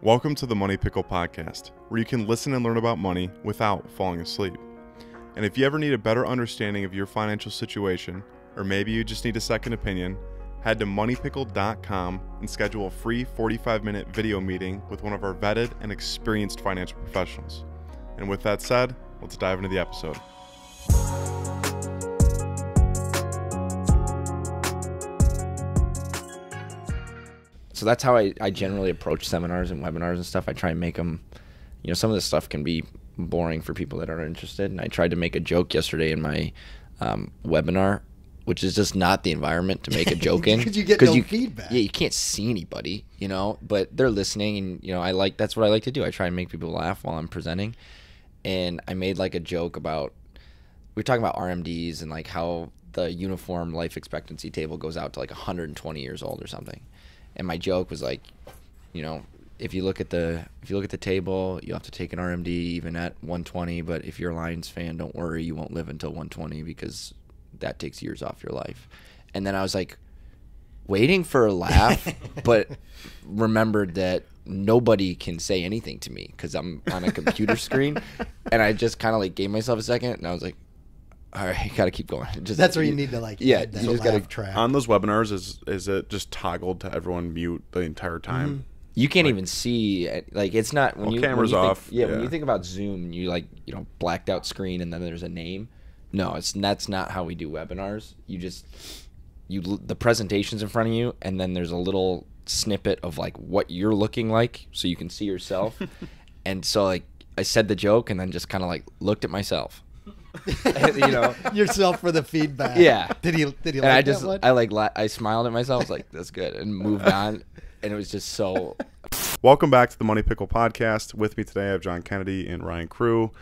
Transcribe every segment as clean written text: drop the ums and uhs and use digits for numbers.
Welcome to the Money Pickle Podcast, where you can listen and learn about money without falling asleep. And if you ever need a better understanding of your financial situation, or maybe you just need a second opinion, head to moneypickle.com and schedule a free 45-minute video meeting with one of our vetted and experienced financial professionals. And with that said, let's dive into the episode. So that's how I generally approach seminars and webinars and stuff. I try and make them, some of this stuff can be boring for people that aren't interested. And I tried to make a joke yesterday in my webinar, which is just not the environment to make a joke in. Because you get no feedback. Yeah, you can't see anybody, but they're listening. And, that's what I like to do. I try and make people laugh while I'm presenting. And I made like a joke about, we were talking about RMDs and like how the uniform life expectancy table goes out to like 120 years old or something. And my joke was like, if you look at the table, you have to take an RMD even at 120. But if you're a Lions fan, don't worry, you won't live until 120 because that takes years off your life. And then I was like, waiting for a laugh, but remembered that nobody can say anything to me because I'm on a computer screen. And I just kind of like gave myself a second, and I was like, all right, you got to keep going. That's where you need to you just got to track. On those webinars, is it just toggled to everyone mute the entire time? Mm-hmm. You can't even see, it's not when cameras when you off. Think, when you think about Zoom, and you blacked out screen and then there's a name. No, that's not how we do webinars. The presentation's in front of you, and then there's a little snippet of like what you're looking like, so you can see yourself. And so I said the joke, and then just kind of looked at myself. Yourself for the feedback. Yeah. Did he and that one? I smiled at myself. I was like, that's good, and moved on. And it was just so. Welcome back to the Money Pickle Podcast. With me today, I have John Kennedy and Ryan Crew.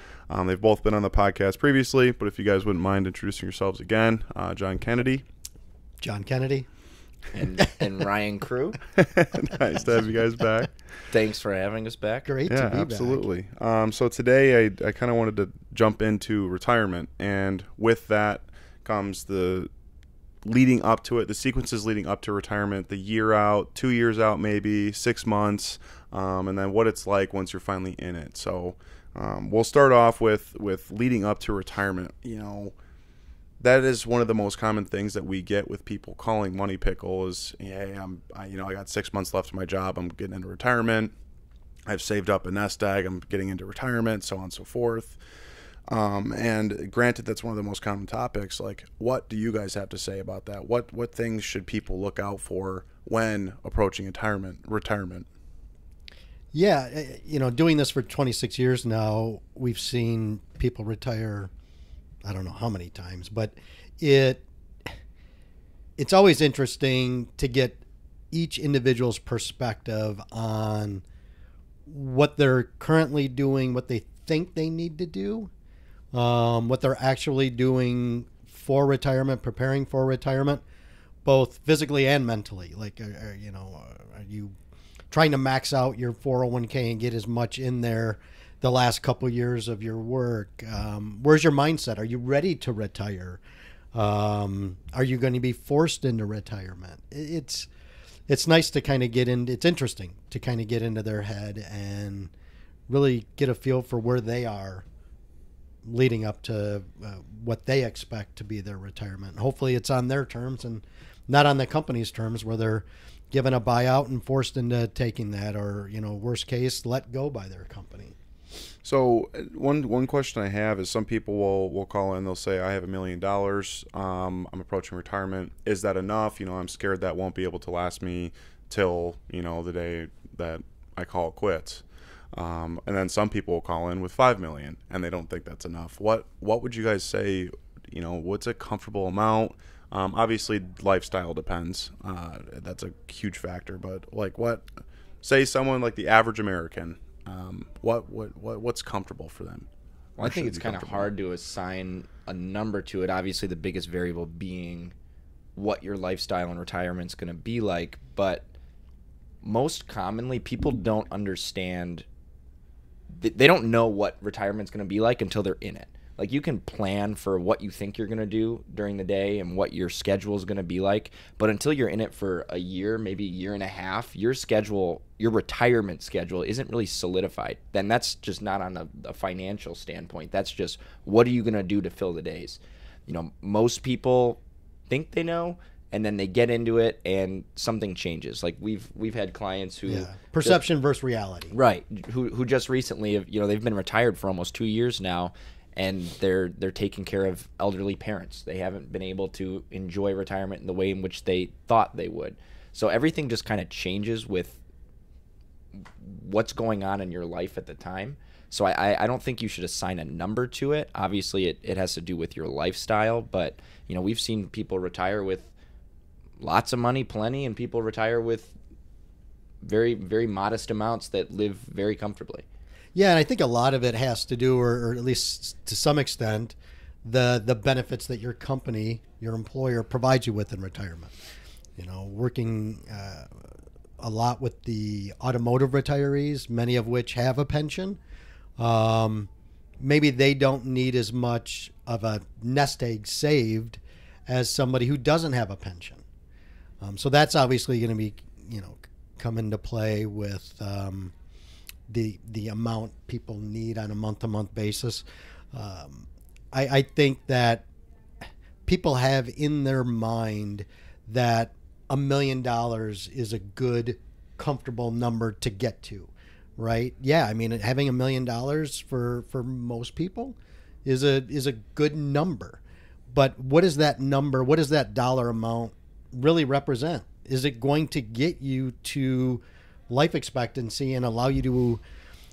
They've both been on the podcast previously, but if you guys wouldn't mind introducing yourselves again, John Kennedy. John Kennedy. And Ryan Crew. Nice to have you guys back. Thanks for having us back. Great to be absolutely. Back. So today I kind of wanted to jump into retirement, and with that comes the leading up to it, the sequences leading up to retirement, the year out, 2 years out maybe, 6 months, and then what it's like once you're finally in it. So we'll start off with leading up to retirement. That is one of the most common things that we get with people calling Money Pickle is, hey, I got 6 months left of my job. I'm getting into retirement. I've saved up a nest egg. I'm getting into retirement, so on and so forth. And granted, that's one of the most common topics. Like, what do you guys have to say about that? What things should people look out for when approaching retirement? Yeah, doing this for 26 years now, we've seen people retire I don't know how many times, but it's always interesting to get each individual's perspective on what they're currently doing, what they think they need to do, what they're actually doing for retirement, preparing for retirement, both physically and mentally. Are you trying to max out your 401k and get as much in there the last couple years of your work? Where's your mindset? Are you ready to retire? Are you going to be forced into retirement? It's nice to kind of get in. It's interesting to kind of get into their head and really get a feel for where they are leading up to what they expect to be their retirement. And hopefully it's on their terms and not on the company's terms where they're given a buyout and forced into taking that, or, worst case, let go by their company. So one question I have is, some people will call in, they'll say, I have $1 million, I'm approaching retirement. Is that enough? I'm scared that won't be able to last me till, the day that I call it quits. And then some people will call in with $5 million and they don't think that's enough. What would you guys say, what's a comfortable amount? Obviously lifestyle depends. That's a huge factor, but say someone like the average American, what's comfortable for them? Well, I think it's kind of hard to assign a number to it. Obviously, the biggest variable being what your lifestyle in retirement is going to be like. But most commonly, people don't understand. They don't know what retirement's going to be like until they're in it. Like, you can plan for what you think you're going to do during the day and what your schedule is going to be like, but until you're in it for a year, maybe a year and a half, your retirement schedule isn't really solidified. Then that's just not on a financial standpoint. That's just, what are you going to do to fill the days? Most people think they know, and then they get into it and something changes. Like, we've had clients who perception versus reality, right? Who just recently have, they've been retired for almost 2 years now, and they're taking care of elderly parents. They haven't been able to enjoy retirement in the way in which they thought they would. So everything just kind of changes with what's going on in your life at the time. So I don't think you should assign a number to it. Obviously, it has to do with your lifestyle, but we've seen people retire with lots of money, plenty, and people retire with very, very modest amounts that live very comfortably. Yeah, and I think a lot of it has to do, or at least to some extent, the benefits that your company, your employer, provides you with in retirement. Working a lot with the automotive retirees, many of which have a pension. Maybe they don't need as much of a nest egg saved as somebody who doesn't have a pension. So that's obviously going to be, come into play with the amount people need on a month-to-month basis. I think that people have in their mind that $1 million is a good, comfortable number to get to, right? Yeah, I mean, having $1 million for most people is a good number. But what is that number? What does that dollar amount really represent? Is it going to get you to life expectancy and allow you to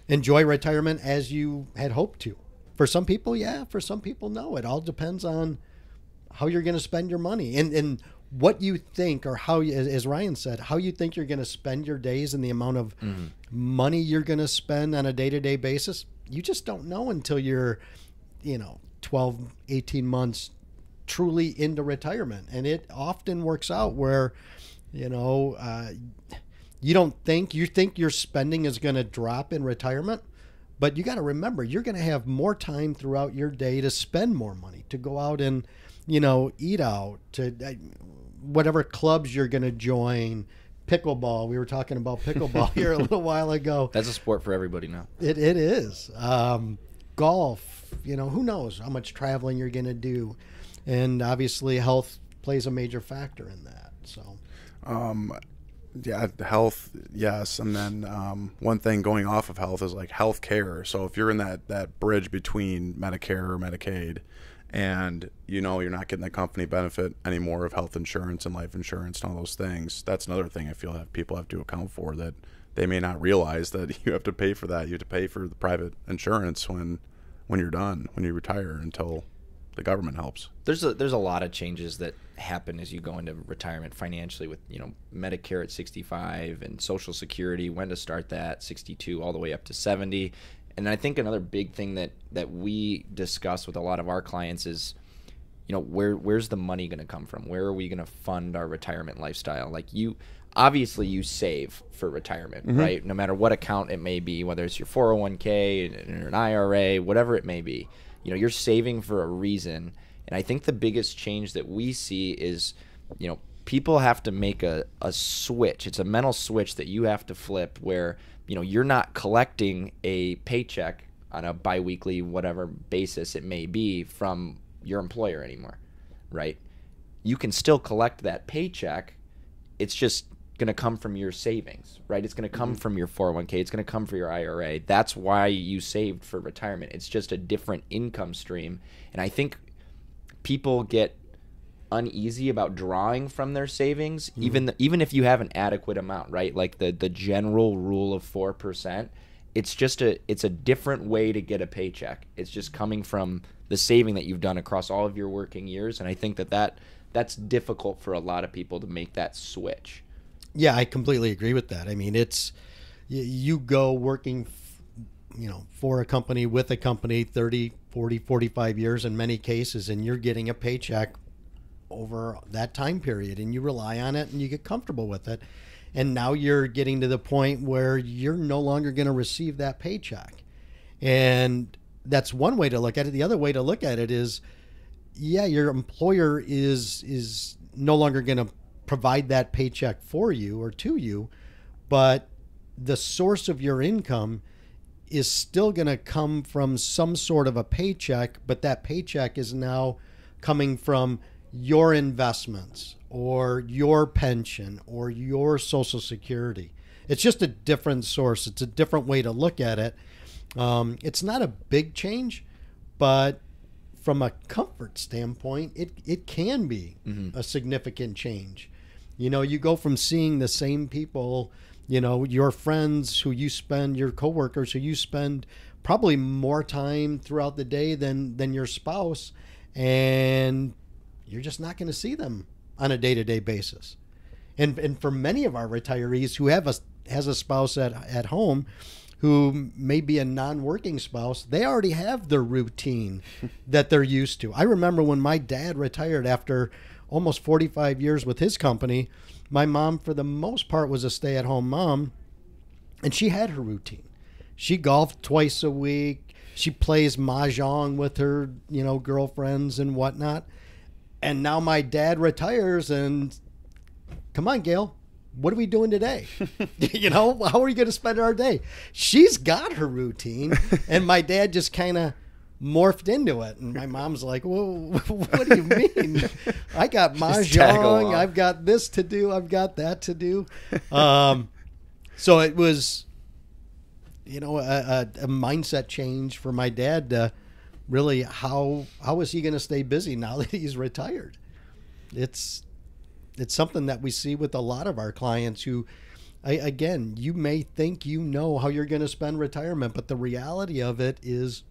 enjoy retirement as you had hoped to? For some people, yeah. For some people, no. It all depends on how you're going to spend your money and what you think, or how, as Ryan said, how you think you're going to spend your days and the amount of money you're going to spend on a day-to-day basis. You just don't know until you're, 12, 18 months truly into retirement. And it often works out where, you think your spending is going to drop in retirement, but you got to remember, you're going to have more time throughout your day to spend more money, to go out and, eat out, to whatever clubs you're going to join. Pickleball. We were talking about pickleball here a little while ago. That's a sport for everybody now. It is. Golf, who knows how much traveling you're going to do. And obviously health plays a major factor in that. So, yeah, health, yes. And then one thing going off of health is like health care. So if you're in that bridge between Medicare or Medicaid, and you're not getting the company benefit anymore of health insurance and life insurance and all those things, that's another thing I feel that people have to account for, that they may not realize that you have to pay for that. You have to pay for the private insurance when you're done, when you retire, until the government helps. There's a lot of changes that happen as you go into retirement financially with, Medicare at 65 and Social Security, when to start that, 62 all the way up to 70. And I think another big thing that we discuss with a lot of our clients is, where's the money going to come from? Where are we going to fund our retirement lifestyle? Like, obviously you save for retirement, right? No matter what account it may be, whether it's your 401k or an IRA, whatever it may be, you're saving for a reason. And I think the biggest change that we see is, people have to make a switch. It's a mental switch that you have to flip where, you're not collecting a paycheck on a biweekly, whatever basis it may be, from your employer anymore, right? You can still collect that paycheck. It's just going to come from your savings, right? It's going to come from your 401k. It's going to come from your IRA. That's why you saved for retirement. It's just a different income stream. And I think people get uneasy about drawing from their savings, even if you have an adequate amount, right? Like the general rule of 4%. It's a different way to get a paycheck. It's just coming from the saving that you've done across all of your working years. And I think that's difficult for a lot of people to make that switch. Yeah, I completely agree with that. I mean, it's you go working, for a company, with a company 30, 40, 45 years in many cases, and you're getting a paycheck over that time period, and you rely on it and you get comfortable with it. And now you're getting to the point where you're no longer going to receive that paycheck. And that's one way to look at it. The other way to look at it is, yeah, your employer is no longer going to provide that paycheck for you or to you, but the source of your income is still going to come from some sort of a paycheck, but that paycheck is now coming from your investments or your pension or your Social Security. It's just a different source. It's a different way to look at it. It's not a big change, but from a comfort standpoint, it can be a significant change. You know, you go from seeing the same people, you know, your friends who you spend, your coworkers who you spend probably more time throughout the day than your spouse, and you're just not going to see them on a day-to-day basis. And for many of our retirees who has a spouse at home who may be a non-working spouse, they already have their routine that they're used to. I remember when my dad retired after almost 45 years with his company, my mom, for the most part, was a stay-at-home mom, and she had her routine. She golfed twice a week. She plays mahjong with her, you know, girlfriends and whatnot. And now my dad retires, and come on, Gail, what are we doing today? You know, how are we going to spend our day? She's got her routine, and my dad just kind of morphed into it. And my mom's like, whoa, what do you mean? I got mahjong, I've got this to do, I've got that to do. So it was, you know, a mindset change for my dad to really, how is he going to stay busy now that he's retired? It's something that we see with a lot of our clients who, again, you may think you know how you're going to spend retirement, but the reality of it is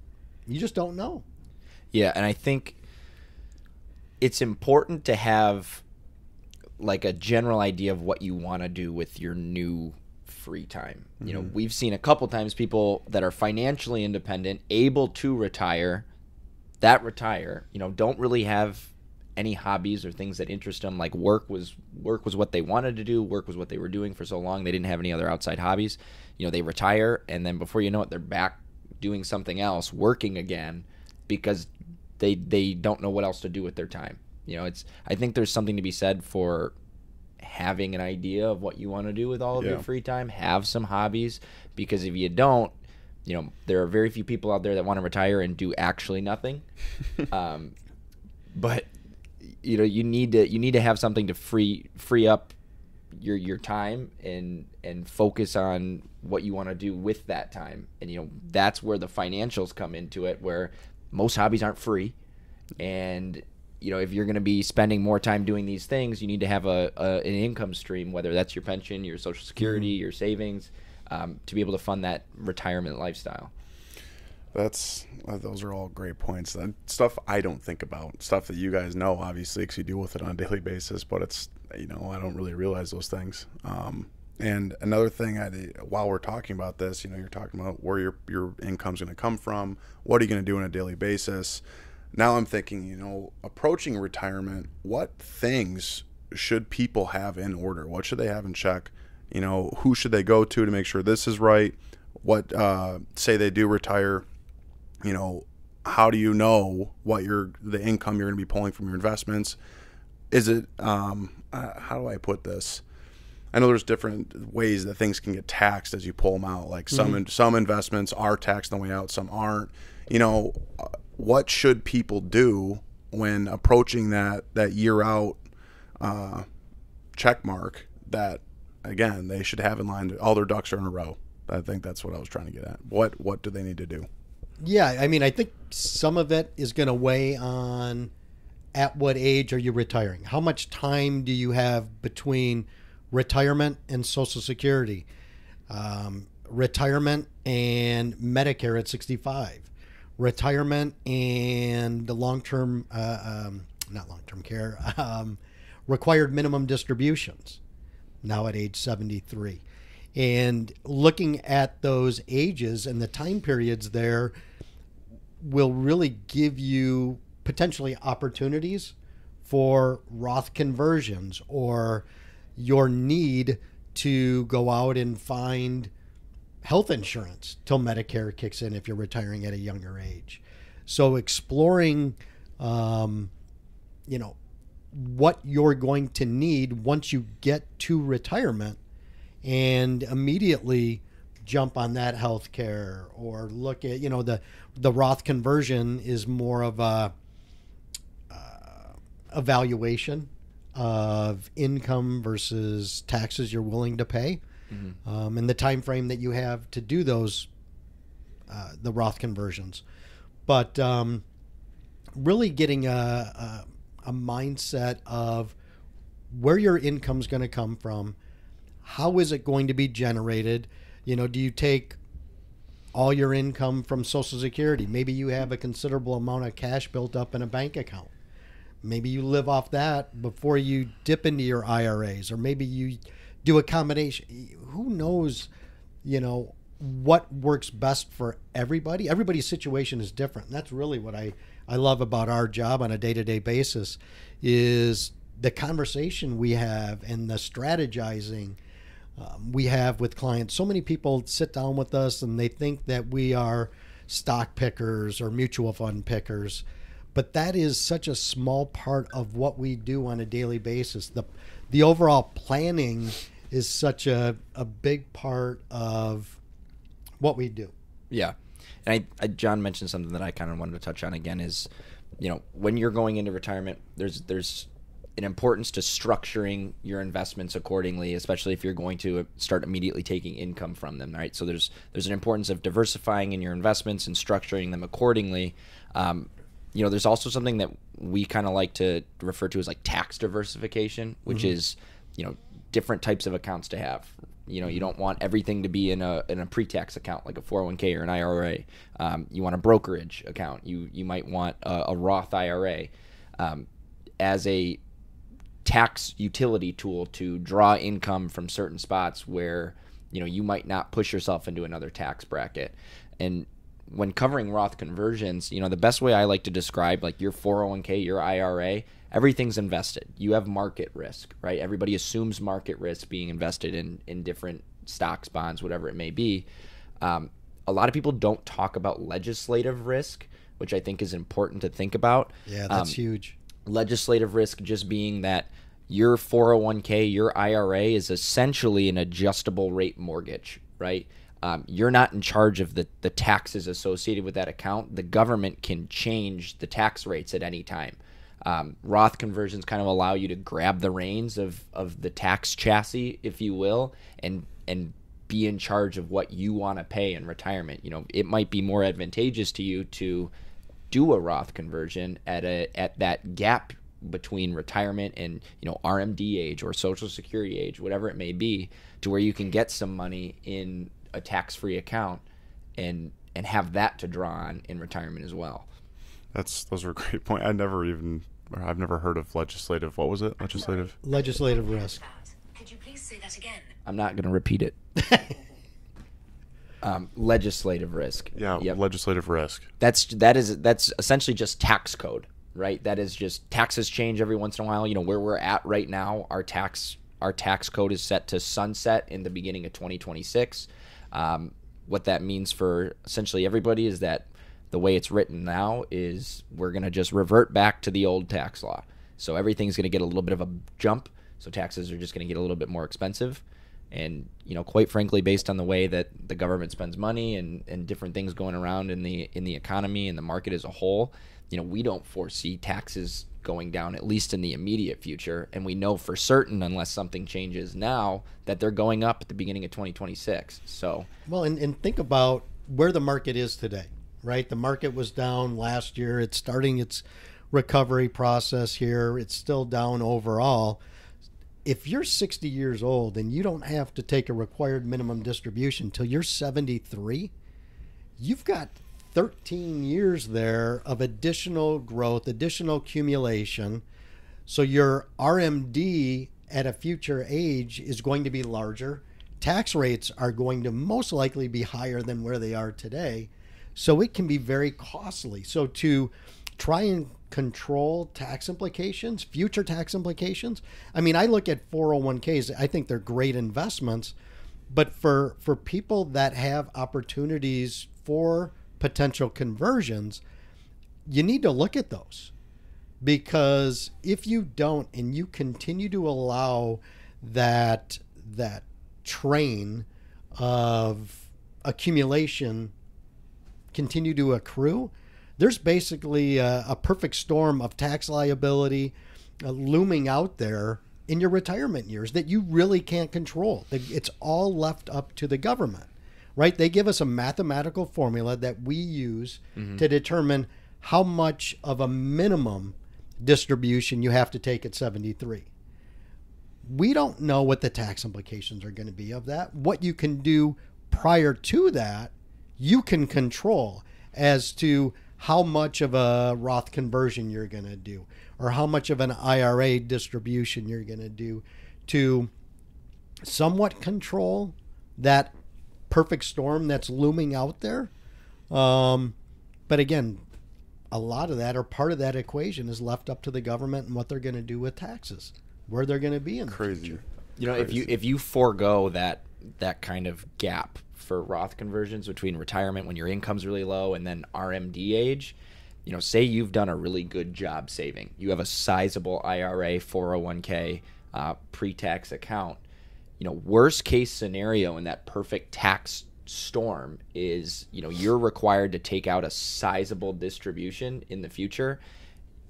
you just don't know. Yeah, and I think it's important to have like a general idea of what you want to do with your new free time. Mm-hmm. You know, we've seen a couple times people that are financially independent, able to retire, you know, don't really have any hobbies or things that interest them. Like work was what they wanted to do. Work was what they were doing for so long. They didn't have any other outside hobbies. You know, they retire, and then before you know it, they're back doing something else, working again, because they don't know what else to do with their time. You know, I think there's something to be said for having an idea of what you want to do with all of your free time. Have some hobbies, because if you don't, you know, there are very few people out there that want to retire and do actually nothing. But you know, you need to have something to free up your time and focus on what you want to do with that time. And you know, that's where the financials come into it, where most hobbies aren't free. And you know, if you're going to be spending more time doing these things, you need to have an income stream, whether that's your pension, your Social Security, your savings, to be able to fund that retirement lifestyle. Those are all great points. Stuff I don't think about, stuff that you guys know, obviously, because you deal with it on a daily basis. But it's, you know, I don't really realize those things. And another thing, while we're talking about this, you know, you're talking about where your income's going to come from. What are you going to do on a daily basis? Now I'm thinking, you know, approaching retirement, what things should people have in order? What should they have in check? You know, who should they go to make sure this is right? What, say they do retire, you know, how do you know what the income you're going to be pulling from your investments? Is it, how do I put this? I know there's different ways that things can get taxed as you pull them out. Like some investments are taxed on the way out, some aren't. You know, what should people do when approaching that year out check mark that, again, they should have in line? All their ducks are in a row. I think that's what I was trying to get at. What do they need to do? Yeah, I mean, I think some of it is going to weigh on at what age are you retiring? How much time do you have between retirement and Social Security? Retirement and Medicare at 65. Retirement and the long-term, not long-term care, required minimum distributions, now at age 73. And looking at those ages and the time periods there will really give you potentially opportunities for Roth conversions, or your need to go out and find health insurance till Medicare kicks in if you're retiring at a younger age. So exploring, what you're going to need once you get to retirement, and immediately jump on that health care, or look at, the Roth conversion is more of a evaluation of income versus taxes you're willing to pay, and the time frame that you have to do those, the Roth conversions. But really getting a mindset of where your income's going to come from, how is it going to be generated? Do you take all your income from Social Security? Maybe you have a considerable amount of cash built up in a bank account. Maybe you live off that before you dip into your IRAs, or maybe you do a combination. Who knows, what works best for everybody. Everybody's situation is different. And that's really what I love about our job on a day-to-day basis, is the conversation we have and the strategizing we have with clients. So many people sit down with us and they think that we are stock pickers or mutual fund pickers, but that is such a small part of what we do on a daily basis. The overall planning is such a big part of what we do. Yeah. And John mentioned something that I kind of wanted to touch on again is, when you're going into retirement, there's an importance to structuring your investments accordingly, especially if you're going to start immediately taking income from them, right? So there's an importance of diversifying in your investments and structuring them accordingly. There's also something that we kind of like to refer to as like tax diversification, which is, different types of accounts to have. You don't want everything to be in a pre-tax account like a 401k or an IRA. You want a brokerage account. You might want a Roth IRA as a tax utility tool to draw income from certain spots where you might not push yourself into another tax bracket. And when covering Roth conversions, the best way I like to describe like your 401k, your IRA, everything's invested. You have market risk, right? Everybody assumes market risk being invested in different stocks, bonds, whatever it may be. A lot of people don't talk about legislative risk, which I think is important to think about. Yeah, that's huge. Legislative risk just being that your 401k, your IRA is essentially an adjustable rate mortgage, right? You're not in charge of the taxes associated with that account. The government can change the tax rates at any time. Roth conversions kind of allow you to grab the reins of the tax chassis, if you will, and be in charge of what you want to pay in retirement. It might be more advantageous to you to do a Roth conversion at that gap between retirement and RMD age or Social Security age, whatever it may be, to where you can get some money in a tax-free account and have that to draw on in retirement as well. Those are a great point. I've never heard of legislative. What was it? Legislative risk. Could you please say that again? I'm not going to repeat it. Legislative risk. Yeah, yep. Legislative risk. That's essentially just tax code, right? That is just taxes change every once in a while. Where we're at right now, our tax code is set to sunset in the beginning of 2026. What that means for essentially everybody is that the way it's written now is we're going to just revert back to the old tax law. So everything's going to get a little bit of a jump. So taxes are just going to get a little bit more expensive. And, quite frankly, based on the way that the government spends money and different things going around in the economy and the market as a whole, we don't foresee taxes going down, at least in the immediate future. And we know for certain, unless something changes now, that they're going up at the beginning of 2026. So, well, and think about where the market is today, right? The market was down last year. It's starting its recovery process here. It's still down overall. If you're 60 years old and you don't have to take a required minimum distribution till you're 73, you've got 13 years there of additional growth, additional accumulation. So your RMD at a future age is going to be larger. Tax rates are going to most likely be higher than where they are today. So it can be very costly. So to try and control tax implications, future tax implications. I mean, I look at 401ks. I think they're great investments, But for people that have opportunities for potential conversions, you need to look at those. Because if you don't, and you continue to allow that train of accumulation continue to accrue, there's basically a perfect storm of tax liability looming out there in your retirement years that you really can't control. It's all left up to the government, right? They give us a mathematical formula that we use to determine how much of a minimum distribution you have to take at 73. We don't know what the tax implications are going to be of that. What you can do prior to that, you can control as to how much of a Roth conversion you're going to do, or how much of an IRA distribution you're going to do to somewhat control that perfect storm that's looming out there. But again, a lot of that, or part of that equation, is left up to the government and what they're going to do with taxes, where they're going to be in the future. You know, if you forego that kind of gap for Roth conversions between retirement when your income's really low and then RMD age, you know, say you've done a really good job saving. You have a sizable IRA, 401k, pre-tax account. You know, worst case scenario in that perfect tax storm is, you know, you're required to take out a sizable distribution in the future.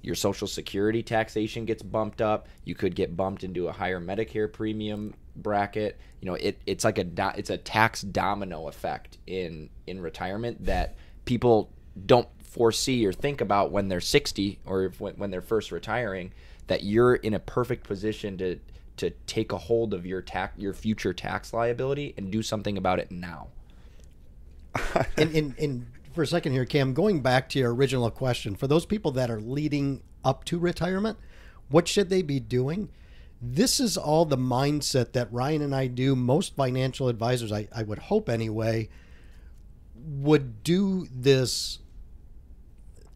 Your Social Security taxation gets bumped up. You could get bumped into a higher Medicare premium bracket. You know, it's like it's a tax domino effect in retirement that people don't foresee or think about when they're 60 or when they're first retiring, that you're in a perfect position to take a hold of your future tax liability and do something about it now. And for a second here, Cam, going back to your original question, for those people that are leading up to retirement, what should they be doing? This is all the mindset that Ryan and I do. Most financial advisors, I would hope anyway, would do this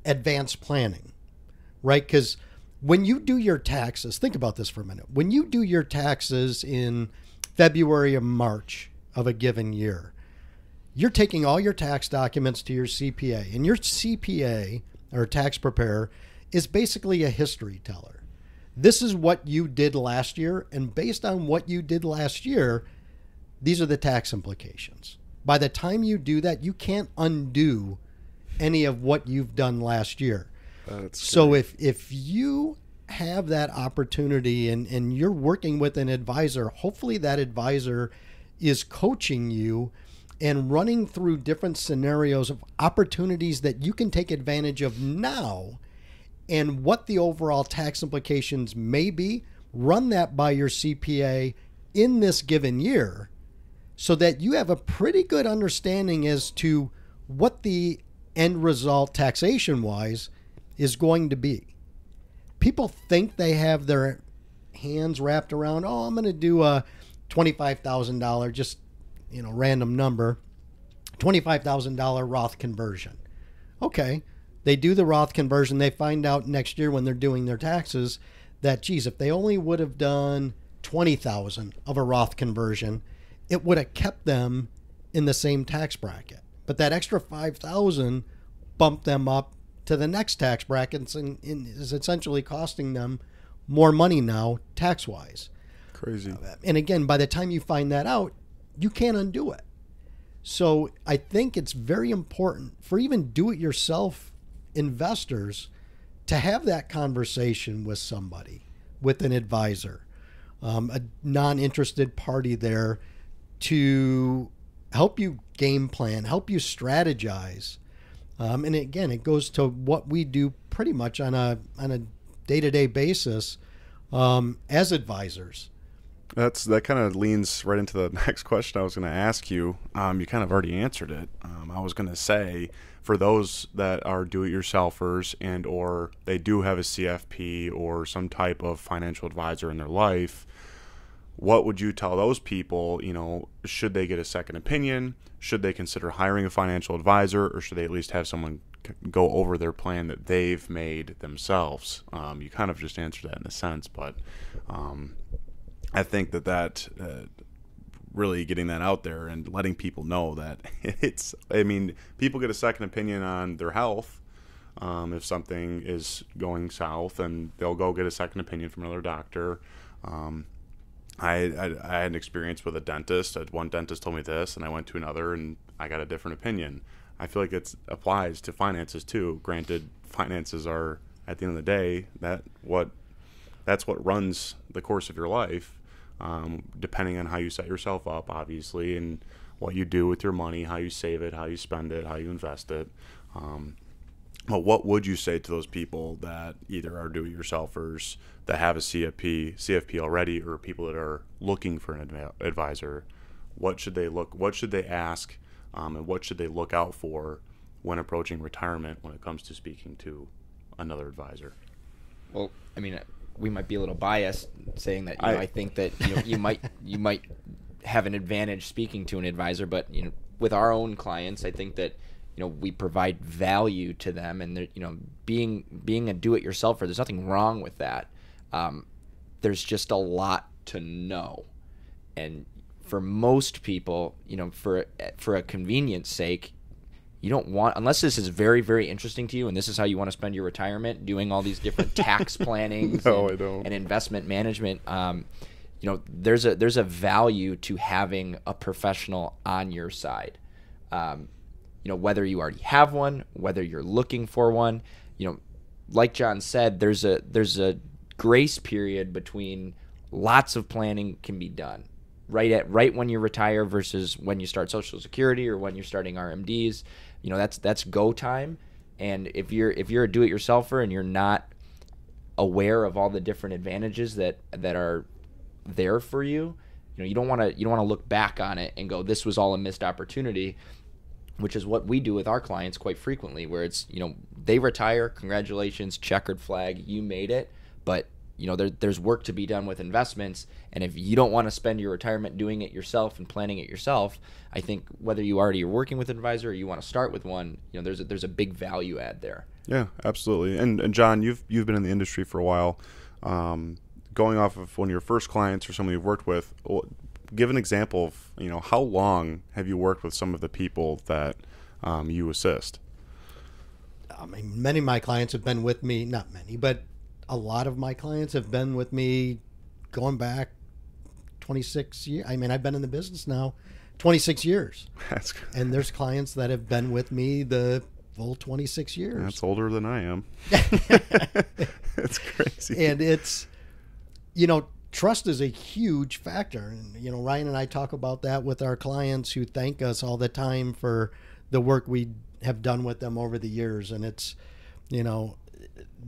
advanced planning, right? Because when you do your taxes, think about this for a minute. When you do your taxes in February or March of a given year, you're taking all your tax documents to your CPA, and your CPA, or tax preparer, is basically a history teller. This is what you did last year, and based on what you did last year, these are the tax implications. By the time you do that, you can't undo any of what you've done last year. So if you have that opportunity and you're working with an advisor, hopefully that advisor is coaching you and running through different scenarios of opportunities that you can take advantage of now and what the overall tax implications may be. Run that by your CPA in this given year so that you have a pretty good understanding as to what the end result taxation-wise is going to be. People think they have their hands wrapped around, I'm going to do a $25,000, just random number, $25,000 Roth conversion. Okay, they do the Roth conversion. They find out next year when they're doing their taxes that, geez, if they only would have done 20,000 of a Roth conversion, it would have kept them in the same tax bracket. But that extra 5,000 bumped them up to the next tax bracket and is essentially costing them more money now tax-wise. Crazy. And again, by the time you find that out, you can't undo it. So I think it's very important for even do-it-yourself investors to have that conversation with somebody, with an advisor, a non-interested party there to help you game plan, help you strategize. And again, it goes to what we do pretty much on a day-to-day basis as advisors. That kind of leans right into the next question I was going to ask you. You kind of already answered it. I was going to say, for those that are do-it-yourselfers and or they do have a CFP or some type of financial advisor in their life, what would you tell those people? Should they get a second opinion? Should they consider hiring a financial advisor, or should they at least have someone go over their plan that they've made themselves? You kind of just answered that in a sense, but I think that really getting that out there and letting people know that I mean, people get a second opinion on their health. If something is going south, and they'll go get a second opinion from another doctor. I had an experience with a dentist. One dentist told me this, and I went to another, and I got a different opinion. I feel like it applies to finances too. Granted, finances are, at the end of the day, that's what runs the course of your life, depending on how you set yourself up, obviously, and what you do with your money, how you save it, how you spend it, how you invest it. But what would you say to those people that either are do-it-yourselfers that have a CFP already, or people that are looking for an advisor? What should they ask, and what should they look out for when approaching retirement when it comes to speaking to another advisor? Well, I mean, we might be a little biased saying that I think that you might have an advantage speaking to an advisor, but with our own clients, I think that we provide value to them, and being a do-it-yourselfer, there's nothing wrong with that. There's just a lot to know, and for most people, for a convenience sake, you don't want, unless this is very, very interesting to you, and this is how you want to spend your retirement, doing all these different tax plannings and investment management. There's a value to having a professional on your side. Whether you already have one, whether you're looking for one, like John said, there's a grace period between lots of planning can be done right when you retire versus when you start Social Security or when you're starting RMDs. That's go time. And if you're a do-it-yourselfer and you're not aware of all the different advantages that are there for you, you don't want to look back on it and go, this was all a missed opportunity. Which is what we do with our clients quite frequently, where it's, they retire, congratulations, checkered flag, you made it, but, there's work to be done with investments, and if you don't want to spend your retirement doing it yourself and planning it yourself, I think whether you already are working with an advisor or you want to start with one, there's a big value add there. Yeah, absolutely. And John, you've been in the industry for a while. Going off of one of your first clients or someone you've worked with, give an example of, how long have you worked with some of the people that you assist? I mean, many of my clients have been with me, not many, but a lot of my clients have been with me going back 26 years. I mean, I've been in the business now 26 years. That's good. And there's clients that have been with me the full 26 years. That's older than I am. That's crazy. And it's, trust is a huge factor. And, Ryan and I talk about that with our clients who thank us all the time for the work we have done with them over the years. And it's,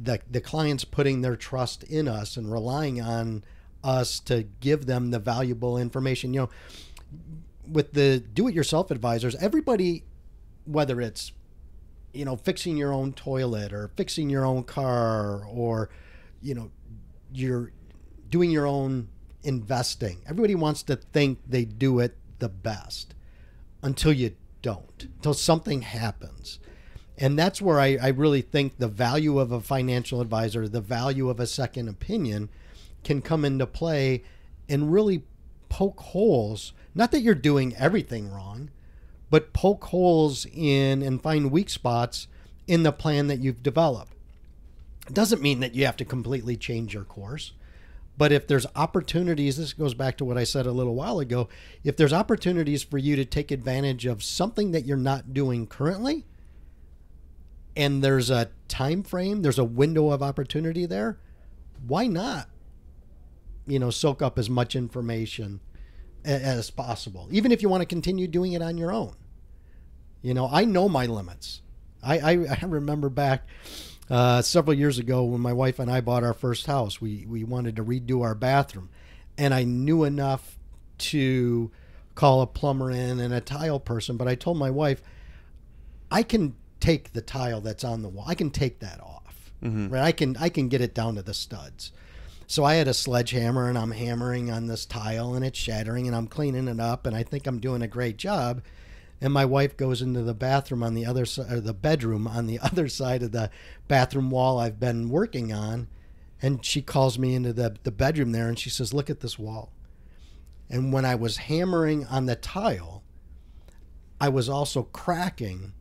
the clients putting their trust in us and relying on us to give them the valuable information. With the do-it-yourself advisors, everybody, whether it's, fixing your own toilet or fixing your own car or, you're doing your own investing. Everybody wants to think they do it the best until you don't, until something happens. And that's where I really think the value of a financial advisor, the value of a second opinion can come into play and really poke holes. Not that you're doing everything wrong, but poke holes in and find weak spots in the plan that you've developed. It doesn't mean that you have to completely change your course. But if there's opportunities, this goes back to what I said a little while ago, if there's opportunities for you to take advantage of something that you're not doing currently, and there's a time frame, there's a window of opportunity there, why not, soak up as much information as possible, even if you want to continue doing it on your own. I know my limits. I remember back several years ago when my wife and I bought our first house, we wanted to redo our bathroom, and I knew enough to call a plumber in and a tile person, but I told my wife, I can take the tile that's on the wall. I can take that off. Mm-hmm. Right? I can get it down to the studs. So I had a sledgehammer and I'm hammering on this tile and it's shattering and I'm cleaning it up and I think I'm doing a great job. And my wife goes into the bathroom on the other side, or the bedroom on the other side of the bathroom wall I've been working on. And she calls me into the bedroom there and she says, look at this wall. And when I was hammering on the tile, I was also cracking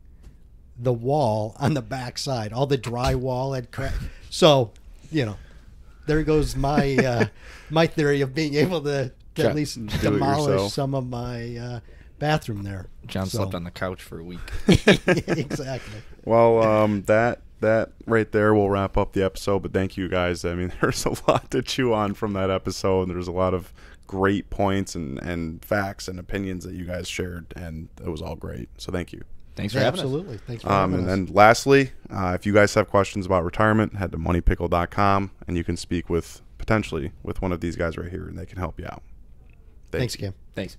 the wall on the back side. All the drywall had cracked. So, there goes my my theory of being able to at least demolish some of my bathroom there. John slept on the couch for a week. Exactly. Well, that right there will wrap up the episode, but thank you guys. I mean, there's a lot to chew on from that episode, and there's a lot of great points and facts and opinions that you guys shared, and it was all great. So thank you. Thanks for having us. Absolutely. Thanks for having us. And then lastly, if you guys have questions about retirement, head to moneypickle.com, and you can speak potentially with one of these guys right here, and they can help you out. Thanks, Cam. Thanks.